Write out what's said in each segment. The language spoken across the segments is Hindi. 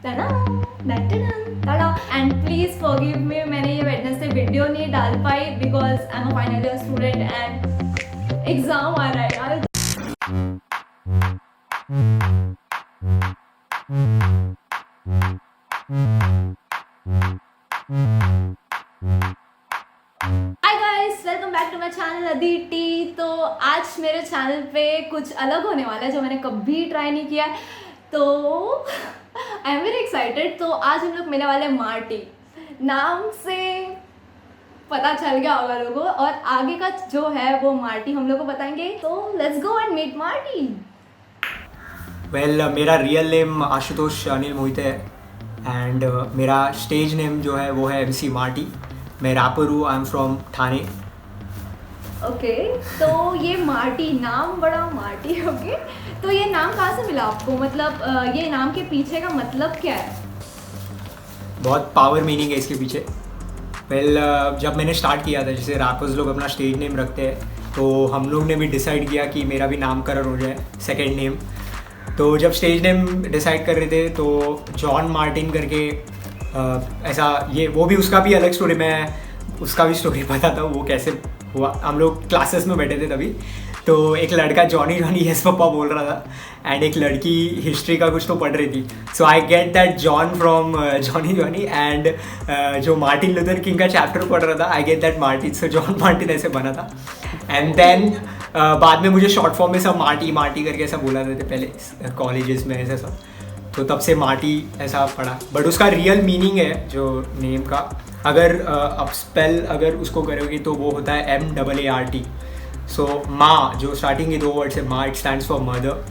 एंड प्लीज फॉरगिव मी, मैंने ये वेडनेसडे वीडियो नहीं डाल पाई because I am a final year student and exam आ रहा है यार. Hi guys, welcome back to my channel Aditi. तो आज मेरे चैनल पे कुछ अलग होने वाला है जो मैंने कभी ट्राई नहीं किया, तो आई एम वेरी एक्साइटेड. तो आज हम लोग मिलने वाले मार्टी. नाम से पता चल गया होगा लोगों को, और आगे का जो है वो मार्टी हम लोग को बताएंगे. तो let's go and meet Marty. मेरा रियल नेम आशुतोष अनिल मोहिते है एंड मेरा स्टेज नेम जो है वो है MC मार्टी. मैं रैपर हूँ. I am from Thane. Okay, तो ये मार्टी नाम बड़ा मार्टी. ओके, तो ये नाम कहाँ से मिला आपको? मतलब ये नाम के पीछे का मतलब क्या है? बहुत पावर मीनिंग है इसके पीछे. जब मैंने स्टार्ट किया था, जैसे रैपर्स लोग अपना स्टेज नेम रखते हैं, तो हम लोग ने भी डिसाइड किया कि मेरा भी नामकरण हो जाए, सेकेंड नेम. तो जब स्टेज नेम डिसाइड कर रहे थे तो जॉन मार्टिन करके ऐसा, ये वो भी उसका भी अलग स्टोरी, मैं उसका भी स्टोरी बताता हूँ वो कैसे हुआ. हम लोग क्लासेस में बैठे थे तभी, तो एक लड़का जॉनी जॉनी यस पप्पा बोल रहा था एंड एक लड़की हिस्ट्री का कुछ तो पढ़ रही थी. So I get that John from Johnny Johnny and जो मार्टिन लूथर किंग का चैप्टर पढ़ रहा था, I get that Martin. So John Martin ऐसे बना था. एंड देन बाद में मुझे शॉर्ट फॉर्म में सब मार्टी मार्टी करके ऐसा बोला देते पहले कॉलेजेस में ऐसा सब. तो तब से मार्टी ऐसा पढ़ा. बट उसका रियल मीनिंग है जो नेम का, अगर अब स्पेल अगर उसको करोगे तो वो होता है MAART. सो माँ, जो स्टार्टिंग के 2 वर्ड्स है माँ, it stands for mother.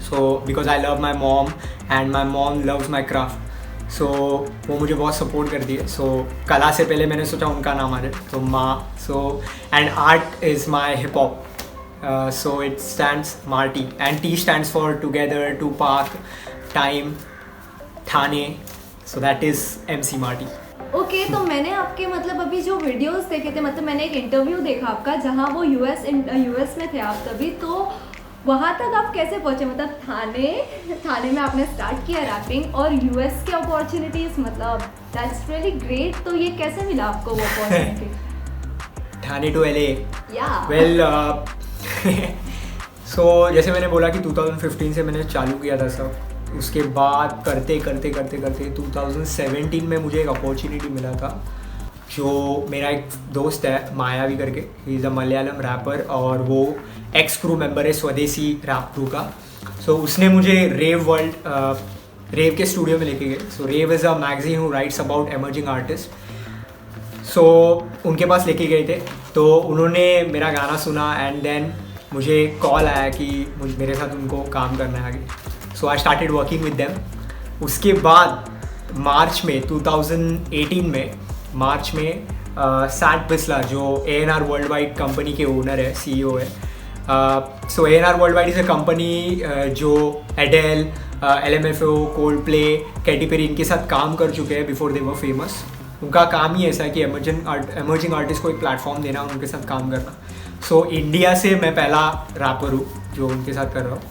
So because I love my mom and my mom loves my craft. So वो मुझे बहुत सपोर्ट करती है. सो कला से पहले मैंने सोचा उनका नाम आ जाए, तो माँ. So and art is my hip hop. So it stands Marty and T stands for together, to park, time, Thane. So that is MC Marty. Okay, तो मैंने आपके मतलब अभी जो वीडियोस देखे थे, मतलब मैंने एक इंटरव्यू देखा आपका जहाँ वो यूएस में थे आप तभी. तो वहाँ तक आप कैसे पहुँचे? मतलब थाने में आपने स्टार्ट किया रैपिंग और यूएस के अपॉर्चुनिटीज़, मतलब दैट्स रियली ग्रेट. तो ये कैसे मिला आपको वो अपॉर्चुनिटी? Thane to LA. या सो जैसे मैंने बोला कि 2015 से मैंने चालू किया था सब. उसके बाद करते 2017 में मुझे एक अपॉर्चुनिटी मिला था. जो मेरा एक दोस्त है मायावी करके, he is a Malayalam rapper और वो एक्स क्रू मेंबर है स्वदेशी रैप क्रू का. सो उसने मुझे रेव के स्टूडियो में लेके गए. So Rave is a magazine who writes about emerging artist. So उनके पास लेके गए थे, तो उन्होंने मेरा गाना सुना एंड देन मुझे कॉल आया कि मेरे साथ उनको काम करना है आगे. So I started working with them. उसके बाद मार्च में 2018 में सैट बिस्ला जो A&R वर्ल्ड वाइड कंपनी के ओनर है, CEO है. So A&R world wide is a company जो Adele, LMFAO, Coldplay, Katy Perry इनके साथ काम कर चुके हैं बिफोर दे वर फेमस. उनका काम ही ऐसा है कि एमर्जिंग आर्टिस्ट को एक प्लेटफॉर्म देना, उनके साथ काम करना. सो इंडिया से मैं पहला रैपर हूँ जो उनके साथ कर रहा हूँ.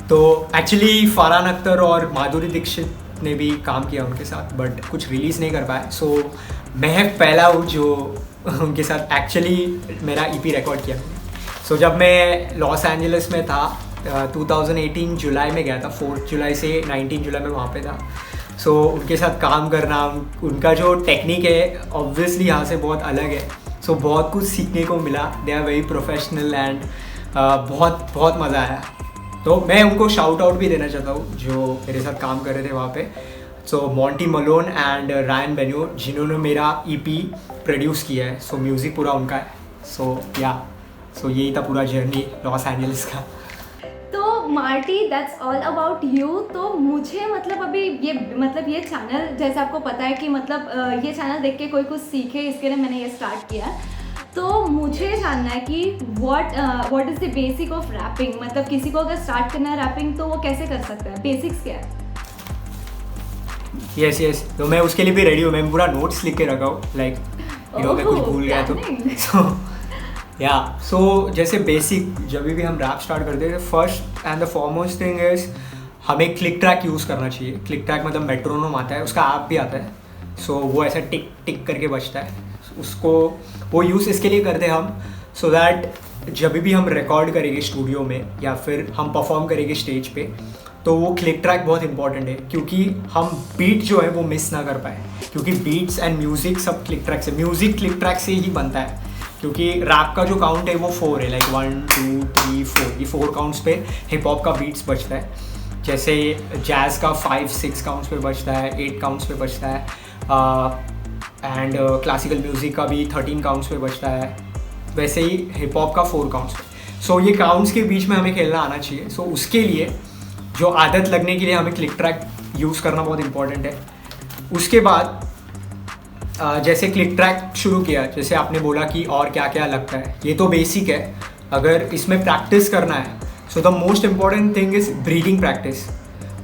तो एक्चुअली फरहान अख्तर और माधुरी दीक्षित ने भी काम किया उनके साथ, बट कुछ रिलीज़ नहीं कर पाए. सो मैं पहला हूँ जो उनके साथ एक्चुअली मेरा EP रिकॉर्ड किया. सो जब मैं लॉस एंजलिस में था 2018 जुलाई में गया था, 4 जुलाई से 19 जुलाई में वहाँ पे था. सो उनके साथ काम करना, उनका जो टेक्निक है ऑब्वियसली यहाँ से बहुत अलग है. सो बहुत कुछ सीखने को मिला. They are very professional and बहुत मज़ा आया. तो मैं उनको शाउट आउट भी देना चाहता हूँ जो मेरे साथ काम कर रहे थे वहाँ पे. सो मॉन्टी मलोन एंड रायन बेन्यो, जिन्होंने मेरा EP प्रोड्यूस किया है. सो म्यूज़िक पूरा उनका है. सो यही था पूरा जर्नी लॉस एंजलिस का. तो Marty, that's all about you. तो मुझे मतलब अभी ये चैनल, जैसे आपको पता है कि मतलब ये चैनल देख के कोई कुछ सीखे, इसके लिए मैंने ये स्टार्ट किया. तो मुझे जानना है कि what is the basic of rapping. मतलब किसी को अगर स्टार्ट करना है रैपिंग तो वो कैसे कर सकता है? बेसिक्स क्या है? यस. तो मैं उसके लिए भी रेडी हूँ. मैं पूरा नोट्स लिख के रखा हूँ, लाइक मैं कुछ भूल गया तो. सो जैसे बेसिक जब भी हम रैप स्टार्ट करते हैं, first and the foremost thing is हमें क्लिक ट्रैक यूज़ करना चाहिए। क्लिक ट्रैक मतलब मेट्रोनोम आता है, उसका ऐप भी आता है। सो वो ऐसा टिक टिक करके बजता है, उसको वो यूज़ इसके लिए करते हैं हम, सो दैट जब भी हम रिकॉर्ड करेंगे स्टूडियो में या फिर हम परफॉर्म करेंगे स्टेज पे, तो वो क्लिक ट्रैक बहुत इंपॉर्टेंट है, क्योंकि हम बीट जो है वो मिस ना कर पाए, क्योंकि बीट्स एंड म्यूज़िक सब क्लिक ट्रैक से, म्यूज़िक क्लिक ट्रैक से ही बनता है। क्योंकि रैप का जो काउंट है वो 4 है, लाइक 1 2 3 4, ये 4 काउंट्स पे हिप हॉप का बीट्स बजता है। जैसे जैज़ का 5 6 काउंट्स पे बजता है, 8 काउंट्स पे बजता है, एंड क्लासिकल म्यूज़िक का भी 13 काउंट्स पे बजता है, वैसे ही हिप हॉप का 4 काउंट्स पे। सो ये काउंट्स के बीच में हमें खेलना आना चाहिए। सो उसके लिए जो आदत लगने के लिए हमें क्लिक ट्रैक यूज़ करना बहुत इंपॉर्टेंट है। उसके बाद जैसे क्लिक ट्रैक शुरू किया, जैसे आपने बोला कि और क्या क्या लगता है, ये तो बेसिक है। अगर इसमें प्रैक्टिस करना है, so the most important thing is breathing practice.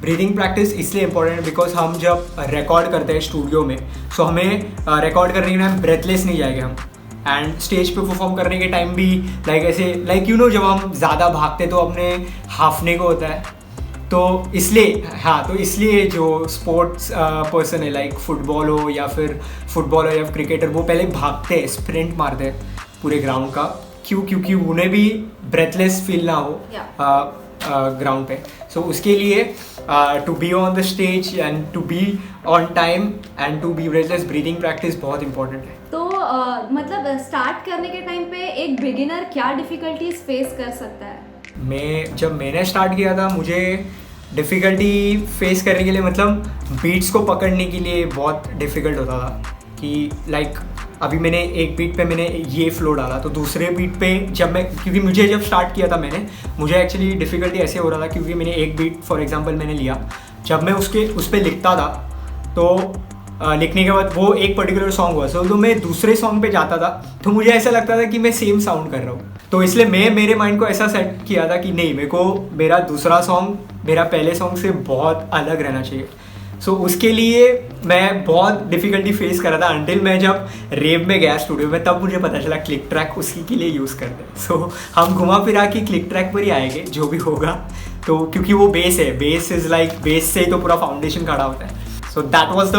Breathing practice इसलिए इम्पॉर्टेंट है बिकॉज हम जब रिकॉर्ड करते हैं स्टूडियो में, सो हमें रिकॉर्ड करने के टाइम ब्रेथलेस नहीं जाएंगे हम, एंड स्टेज पे परफॉर्म करने के टाइम भी लाइक ऐसे लाइक यू नो जब हम ज़्यादा भागते तो अपने हाफने को होता है, तो इसलिए हाँ, तो इसलिए जो स्पोर्ट्स पर्सन है लाइक फुटबॉल हो या फिर क्रिकेटर, वो पहले भागते हैं, स्प्रिंट मारते हैं पूरे ग्राउंड का, क्योंकि उन्हें भी ब्रेथलेस फील ना हो ग्राउंड पे। सो उसके लिए to be on the stage and to be on time and to be breathless, breathing practice बहुत इंपॉर्टेंट है। तो मतलब स्टार्ट करने के टाइम पे एक बिगिनर क्या डिफ़िकल्टीज फेस कर सकता है? जब मैंने स्टार्ट किया था, मुझे डिफ़िकल्टी फेस करने के लिए मतलब बीट्स को पकड़ने के लिए बहुत डिफ़िकल्ट होता था कि लाइक अभी मैंने एक बीट पे मैंने ये फ्लो डाला, तो दूसरे बीट पे क्योंकि मुझे जब स्टार्ट किया था मुझे एक्चुअली डिफ़िकल्टी ऐसे हो रहा था क्योंकि मैंने एक बीट फॉर एग्जांपल मैंने लिया, जब मैं उस पर लिखता था तो लिखने के बाद वो एक पर्टिकुलर सॉन्ग हुआ, तो मैं दूसरे सॉन्ग पे जाता था तो मुझे ऐसा लगता था कि मैं सेम साउंड कर रहा हूँ। तो इसलिए मैं मेरे माइंड को ऐसा सेट किया था कि नहीं, मेरे को मेरा दूसरा सॉन्ग मेरा पहले सॉन्ग से बहुत अलग रहना चाहिए। सो उसके लिए मैं बहुत डिफ़िकल्टी फेस कर रहा था अंटिल मैं जब रेव में गया स्टूडियो में, तब मुझे पता चला क्लिक ट्रैक उसी के लिए यूज़ करते हैं। सो हम घुमा फिरा के क्लिक ट्रैक पर ही आएंगे जो भी होगा, तो क्योंकि वो बेस है, बेस इज़ लाइक बेस से ही तो पूरा फाउंडेशन खड़ा होता है। So that was the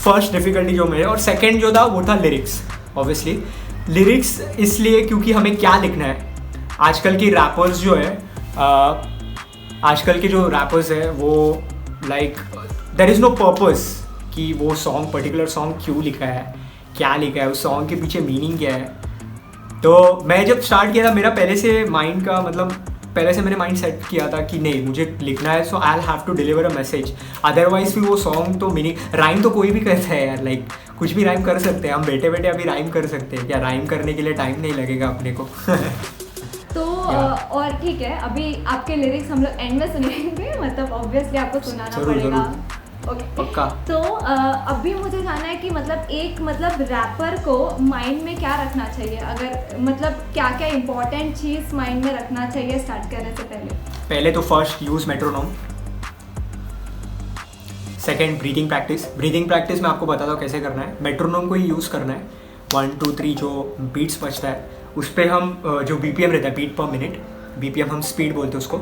first difficulty जो मेरे, और सेकेंड जो था वो था लिरिक्स। ऑब्वियसली लिरिक्स इसलिए क्योंकि हमें क्या लिखना है। आजकल के रैपर्स जो है आजकल के जो रैपर्स है वो like there is no purpose कि वो सॉन्ग पर्टिकुलर सॉन्ग क्यों लिखा है, क्या लिखा है, उस सॉन्ग के पीछे मीनिंग क्या है। तो मैं जब स्टार्ट किया था मेरा पहले से मैंने माइंड सेट किया था कि नहीं, मुझे लिखना है, so I will have to deliver a message. Otherwise भी वो सॉन्ग तो मीनिंग, राइम तो कोई भी करता है यार, लाइक कुछ भी राइम कर सकते हैं हम, बैठे बैठे अभी राइम कर सकते हैं क्या? राइम करने के लिए टाइम नहीं लगेगा अपने को। तो और ठीक है, अभी आपके लिरिक्स हम लोग एंड में सुनेंगे, मतलब ऑब्वियसली आपको सुनाना पड़ेगा। ओके पक्का। तो अभी मुझे जानना है कि मतलब रैपर को माइंड में क्या रखना चाहिए, अगर मतलब क्या क्या इंपॉर्टेंट चीज़ माइंड में रखना चाहिए स्टार्ट करने से पहले? तो first use metronome, second breathing practice मैं आपको बताता हूँ कैसे करना है। मेट्रोनोम को ही यूज़ करना है, 1 2 3 जो बीट्स बजता है उस पर हम जो BPM रहता है, बीट पर मिनट, BPM हम स्पीड बोलते हैं उसको,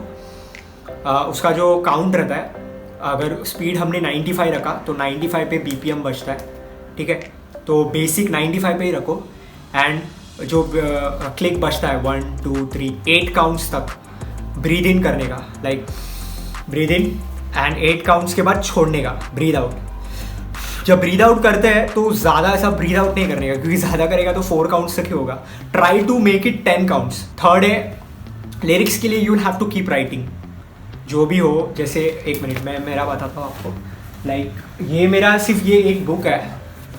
उसका जो काउंट रहता है, अगर स्पीड हमने 95 रखा तो 95 पे BPM बजता है, ठीक है? तो बेसिक 95 पे ही रखो, एंड जो क्लिक बजता है 1 2 3 8 काउंट्स तक ब्रीद इन करने का, like breathe in and 8 counts के बाद छोड़ने का, ब्रीद आउट। जब ब्रीद आउट करते हैं तो ज़्यादा ऐसा ब्रीद आउट नहीं करने का, क्योंकि ज़्यादा करेगा तो 4 काउंट्स तक ही होगा। Try to make it 10 counts. Third है लिरिक्स के लिए you will have to keep writing, जो भी हो। जैसे एक मिनट मैं मेरा बताता हूँ आपको, लाइक ये मेरा सिर्फ ये एक बुक है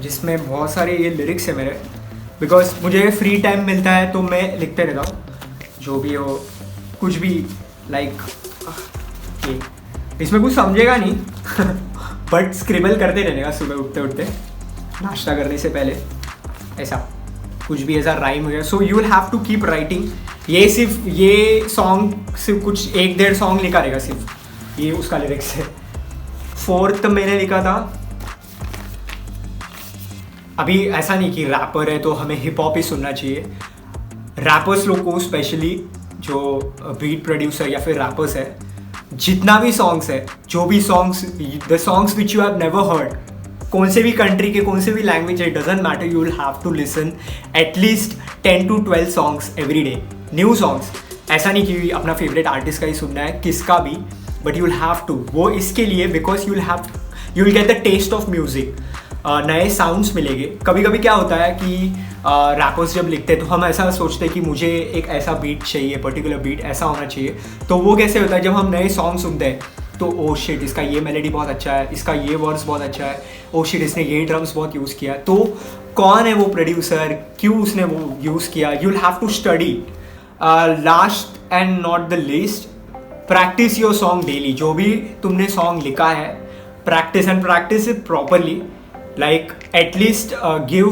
जिसमें बहुत सारे ये लिरिक्स है मेरे, बिकॉज मुझे फ्री टाइम मिलता है तो मैं लिखते रहता हूँ जो भी हो, कुछ भी लाइक ये इसमें कुछ समझेगा नहीं बट स्क्रिबल करते रहने का सुबह उठते उठते, नाश्ता करने से पहले, ऐसा कुछ भी ऐसा राइम हो गया। So you will have to keep writing. ये सॉन्ग सिर्फ कुछ 1-1.5 सॉन्ग लिखा रहेगा, सिर्फ ये उसका लिरिक्स है। फोर्थ मैंने लिखा था, अभी ऐसा नहीं कि रैपर है तो हमें हिप हॉप ही सुनना चाहिए। रैपर्स लोग को स्पेशली जो बीट प्रोड्यूसर या फिर रैपर्स है, जितना भी सॉन्ग्स है, जो भी songs, the songs which you have never heard, कौन से भी कंट्री के, कौन से भी लैंग्वेज है, doesn't matter, you will have to listen at least 10 to 12 songs every day, new songs. ऐसा नहीं कि अपना फेवरेट आर्टिस्ट का ही सुनना है, किसका भी, but you will have to. वो इसके लिए because you will get the taste of music, नए साउंड्स मिलेंगे। कभी कभी क्या होता है कि रैपर्स जब लिखते हैं तो हम ऐसा सोचते हैं कि मुझे एक ऐसा बीट चाहिए, पर्टिकुलर बीट ऐसा होना चाहिए। तो वो कैसे होता है, जब हम नए सॉन्ग सुनते हैं तो ओ शिट, इसका ये मेलोडी बहुत अच्छा है, इसका ये वर्स बहुत अच्छा है, ओ शिट इसने ये ड्रम्स बहुत यूज़ किया है। तो कौन है वो प्रोड्यूसर, क्यों उसने वो यूज़ किया, you will have to study. Last and not the least, practice your song daily. जो भी तुमने सॉन्ग लिखा है, practice it properly, like at least give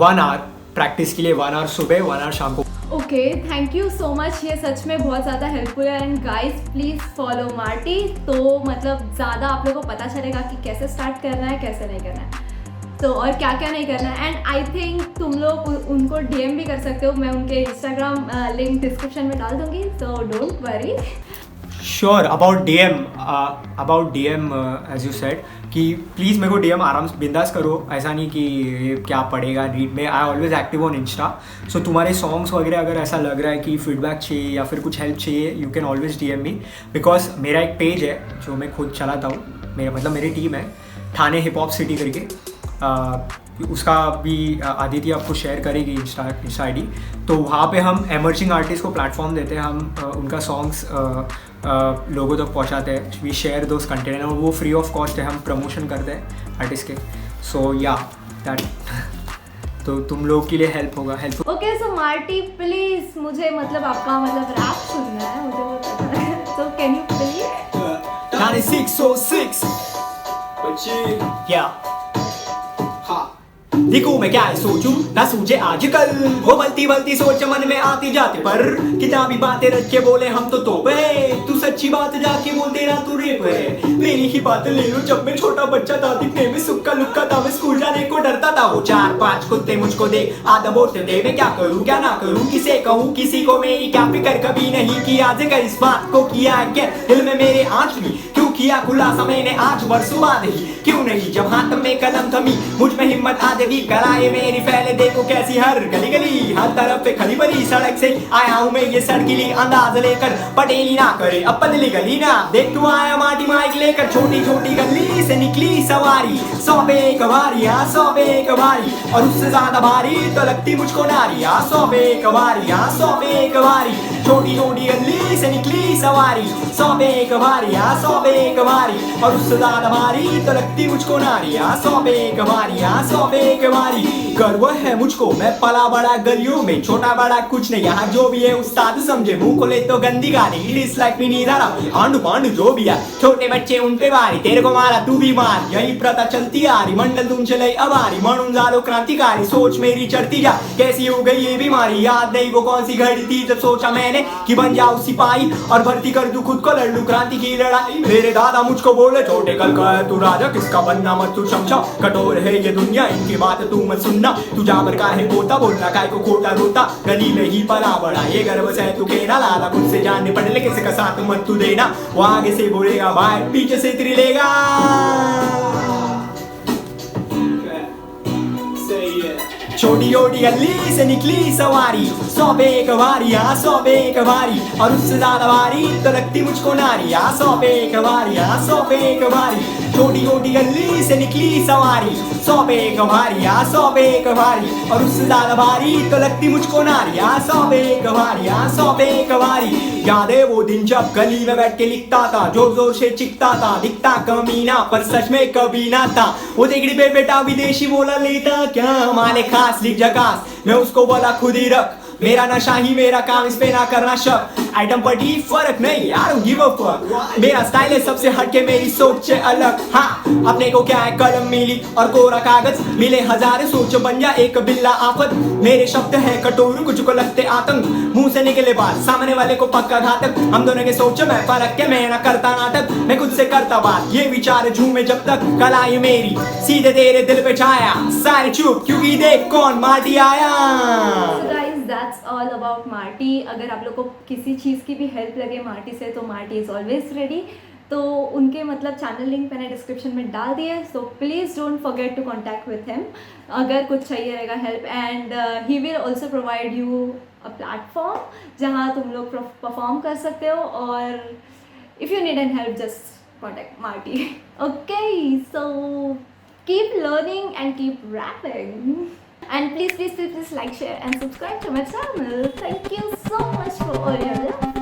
1 hour practice के लिए, 1 hour सुबह, 1 hour शाम को। Okay, thank you so much, ये सच में बहुत ज़्यादा हेल्पफुल है। And guys please follow Marty, तो मतलब ज़्यादा आप लोगों को पता चलेगा कि कैसे स्टार्ट करना है, कैसे नहीं करना है, तो और क्या क्या नहीं करना है। एंड आई थिंक तुम लोग उनको DM भी कर सकते हो, मैं उनके इंस्टाग्राम लिंक डिस्क्रिप्शन में डाल दूँगी, so don't worry. Sure, about DM as you said कि प्लीज़ मेरे को DM आराम से बिंदास करो, ऐसा नहीं कि ये क्या पड़ेगा रीड में। I always active on Insta, so तुम्हारे सॉन्ग्स वगैरह अगर ऐसा लग रहा है कि फीडबैक चाहिए या फिर कुछ हेल्प चाहिए, you can always DM me, because मेरा एक पेज है जो मैं खुद चलाता हूँ, मेरी टीम है ठाणे हिप हॉप सिटी करके, उसका भी आदित्य आपको शेयर करेगी इंस्टा ID। तो वहाँ पे हम एमर्जिंग आर्टिस्ट को प्लेटफॉर्म देते हैं, हम उनका सॉन्ग्स लोगों तक पहुँचाते हैं, वी शेयर दोज कंटेंट, और वो फ्री ऑफ कॉस्ट है, हम प्रमोशन करते हैं आर्टिस्ट के। सो या दैट तो तुम लोग के लिए हेल्प होगा, help. Okay, so Marty please, मुझे मतलब आपका मतलब रैप सुनना है, मुझे वो पता है, सो कैन यू प्लीज। 9606 देखो मैं क्या है सोचूं ना सूझे आजकल, वो बलती सोच मन में आती जाती, पर किताबी बातें रच के बोले हम तो तोप है, तू सच्ची बात जाके बोल देना तू रेप है। मेरी ही बात ले लो, जब मैं छोटा बच्चा था दिखने में सुक्का लुक्का था, मैं स्कूल जाने को डरता था, वो 4-5 कुत्ते मुझको दे आधा बोलते थे, मैं क्या करूं क्या ना करूं, किसे कहूं किसी को मेरी क्या फिक्र कभी नहीं की, आज कर इस बात को किया क्या दिल में मेरे आँच ली, क्यों किया खुलासा मैंने आज बरसों बाद ही, क्यों नहीं जब हाथ में कलम थमी, मुझ में हिम्मत आ देवी कराए मेरी फैले, देखो कैसी हर गली गली हर तरफ पे खली बली, सड़क से आया हूँ मैं ये सड़कीली अंदाज लेकर, पटेली ना करे अब पतली गली ना, देख तू आया माटी माइक लेकर, छोटी छोटी गली से निकली सवारी, 100 पे एक बारी, 100 पे एक बारी, और उससे ज्यादा भारी तो लगती मुझको नारी, 100 पे एक बारी, 100 पे एक बारी, छोटी छोटी गली से निकली सवारी, 100 पे एक बारी, 100 पे एक बारी, और उससे ज्यादा भारी तो लगती मुझको नारी, 100 पे एक बारी, 100 पे एक बारी। गर्व है मुझको मैं पला बड़ा गलियों में, छोटा बड़ा कुछ नहीं, यहाँ जो भी है उस्ताद समझे, मुंह खोले तो गंदी गाली, इट्स लाइक मी नी धारा आंडू पांडू जो भी है, छोटे बच्चे उन पे वारी, तेरे को मारा तू भी मार, यही प्रथा चलती आ रही, मंडल तुम चले अबारी, म्हणून झालो क्रांतिकारी, सोच मेरी चढ़ती जा कैसी हो गई ये बीमारी, याद नहीं वो कौन सी घड़ी थी जब सोचा मैंने कि बन जाऊं सिपाही और भर्ती कर दूं खुद को, लड़ लूं क्रांति की लड़ाई। मेरे दादा मुझको बोले छोटे कल का है तू राजा, किसका बनना मत तू चमचा, कठोर है ये दुनिया इनकी बात तू मत सुनना, तू जाबर का है पोता बोलना काय को खोटा रोता, गली में ही पला बड़ा ये गर्व से तू कहना, लाला मुझसे जानने पड़े किसी का साथ मत तू देना, वो आगे से बोलेगा भाई पीछे से त्रिलेगा। छोटी छोटी गली से निकली सवारी, 100 पे एक बारी, 100 पे एक बारी, और उससे ज्यादा भारी तो लगती मुझको नारी, 100 पे एक बारी, 100 पे एक बारी, छोटी छोटी गली से निकली सवारी, 100 पे एक बारी, 100 पे एक बारी, और उससे ज्यादा भारी तो लगती मुझको नारी, 100 पे एक बारी, 100 पे एक बारी। याद है वो दिन जब गली में बैठ के लिखता था, जोर जोर से चिखता था, दिखता कमीना पर सच में कभी ना था, वो देगड़ी पे बेटा विदेशी बोला लेता क्या हमारे खास लिख जगास, मैं उसको बोला खुद ही रख, मेरा नशा ही मेरा काम, इस पे ना करना शक, आइटम पर ही फर्क नहीं यार, गिव अ फक, मेरा स्टाइल है सबसे हटके, मेरी सोच है अलग, हाँ अपने को क्या है कलम मिली और कोरा कागज मिले, हजार सोच बन जा एक बिल्ला आफत, मेरे शब्द है कटोर कुछ को लगते आतंक, मुंह से निकले बात सामने वाले को पक्का घातक, हम दोनों के सोच में फर्क के मैं ना करता नाटक, मैं खुद से करता बात ये विचार झूमे जब तक, कलाई मेरी सीधे तेरे दिल पे छाया, सारे चुप क्योंकि देख कौन माटी आया। So guys, that's all about Marty. अगर आप लोग को किसी चीज़ की भी हेल्प लगे मार्टी से तो मार्टी इज़ ऑलवेज रेडी. तो उनके मतलब चैनल लिंक मैंने डिस्क्रिप्शन में डाल दिया है. So please don't forget to contact with him अगर कुछ चाहिए रहेगा help. And he will also provide you a platform जहाँ तुम लोग परफॉर्म कर सकते हो. और if you need an help just contact Marty. Okay, so keep learning and keep rapping. And please like, share and subscribe to my channel. Thank you so much for all your love.